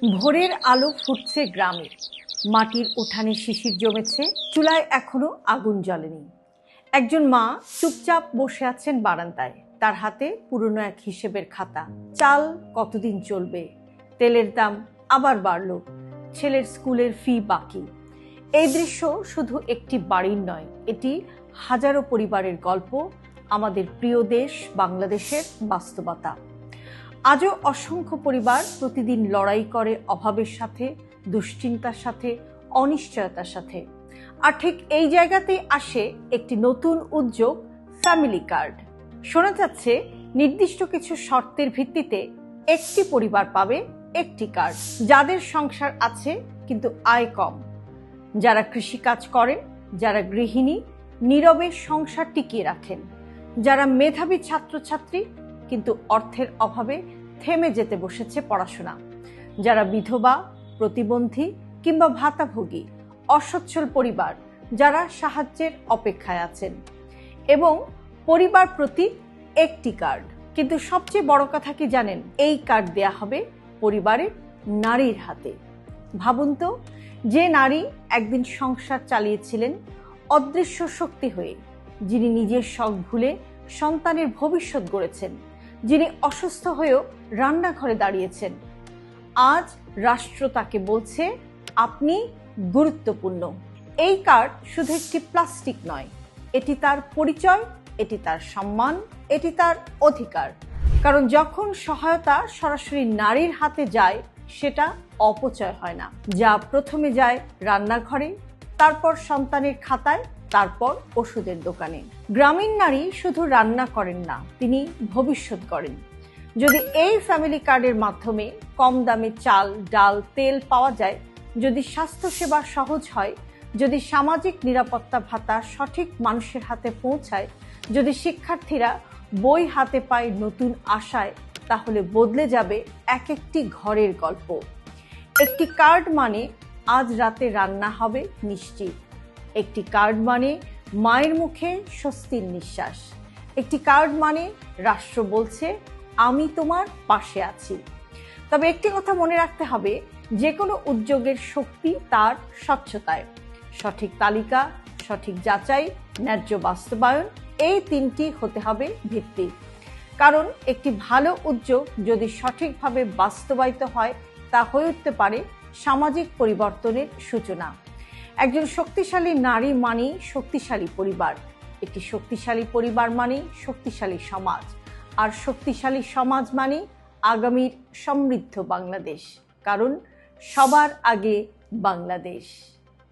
ভোরের আলো ফুটছে গ্রামে, মাটির উঠানে শিশির জমেছে, চুলায় এখনো আগুন জ্বলেনি। একজন মা চুপচাপ বসে আছেন বারান্দায়, তার হাতে পুরনো এক হিসেবের খাতা। চাল কতদিন চলবে, তেলের দাম আবার বাড়ল, ছেলের স্কুলের ফি বাকি। এই দৃশ্য শুধু একটি বাড়ির নয়, এটি হাজারো পরিবারের গল্প, আমাদের প্রিয় দেশ বাংলাদেশের বাস্তবতা। আজও অসংখ্য পরিবার প্রতিদিন লড়াই করে অভাবের সাথে, দুশ্চিন্তার সাথে, অনিশ্চয়তার সাথে। আর ঠিক এই জায়গাতেই আসে একটি নতুন উদ্যোগ, ফ্যামিলি কার্ড। শোনা যাচ্ছে নির্দিষ্ট কিছু শর্তের ভিত্তিতে একটি পরিবার পাবে একটি কার্ড। যাদের সংসার আছে কিন্তু আয় কম, যারা কৃষিকাজ করেন, যারা গৃহিণী নীরবে সংসার টিকিয়ে রাখেন, যারা মেধাবী ছাত্রছাত্রী কিন্তু অর্থের অভাবে থেমে যেতে বসেছে পড়াশোনা, যারা বিধবা, প্রতিবন্ধী কিংবা ভাতাভোগী, অসচ্ছল পরিবার যারা সাহায্যের অপেক্ষায় আছেন, এবং পরিবার প্রতি একটি কার্ড। কিন্তু সবচেয়ে বড় কথা কি জানেন? এই কার্ড দেয়া হবে পরিবারের নারীর হাতে। ভাবুন তো, যে নারী একদিন সংসার চালিয়েছিলেন অদৃশ্য শক্তি হয়ে, যিনি নিজের শখ ভুলে সন্তানের ভবিষ্যৎ গড়েছেন, যিনি অসুস্থ হয়েও রান্নাঘরে দাঁড়িয়েছেন, আজ রাষ্ট্র তাকে বলছে আপনি গুরুত্বপূর্ণ। এই কার্ড শুধু একটি প্লাস্টিক নয়, এটি তার পরিচয়, এটি তার সম্মান, এটি তার অধিকার। কারণ যখন সহায়তা সরাসরি নারীর হাতে যায়, সেটা অপচয় হয় না। যা প্রথমে যায় রান্নাঘরে, তারপর সন্তানের খাতায়, তারপর ওষুধের দোকানে। গ্রামীণ নারী শুধু রান্না করেন না, তিনি ভবিষ্যৎ গড়েন। যদি এই ফ্যামিলি কার্ডের মাধ্যমে কম দামে চাল, ডাল, তেল পাওয়া যায়, যদি স্বাস্থ্যসেবা সহজ হয়, যদি সামাজিক নিরাপত্তা ভাতা সঠিক মানুষের হাতে পৌঁছায়, যদি শিক্ষার্থীরা বই হাতে পায় নতুন আশায়, তাহলে বদলে যাবে এক একটি ঘরের গল্প। একটি কার্ড মানে আজ রাতে রান্না হবে নিশ্চিত। একটি কার্ড মানে মায়ের মুখে স্বস্তির নিঃশ্বাস। একটি কার্ড মানে রাষ্ট্র বলছে আমি তোমার পাশে আছি। তবে একটি কথা মনে রাখতে হবে, যে কোনো উদ্যোগের শক্তি তার স্বচ্ছতায়। সঠিক তালিকা, সঠিক যাচাই, ন্যায্য বাস্তবায়ন, এই তিনটি হতে হবে ভিত্তি। কারণ একটি ভালো উদ্যোগ যদি সঠিকভাবে বাস্তবায়িত হয়, তা হয়ে উঠতে পারে সামাজিক পরিবর্তনের সূচনা। একজন শক্তিশালী নারী মানেই শক্তিশালী পরিবার, একটি শক্তিশালী পরিবার মানেই শক্তিশালী সমাজ, আর শক্তিশালী সমাজ মানে আগামীর সমৃদ্ধ বাংলাদেশ। কারণ সবার আগে বাংলাদেশ।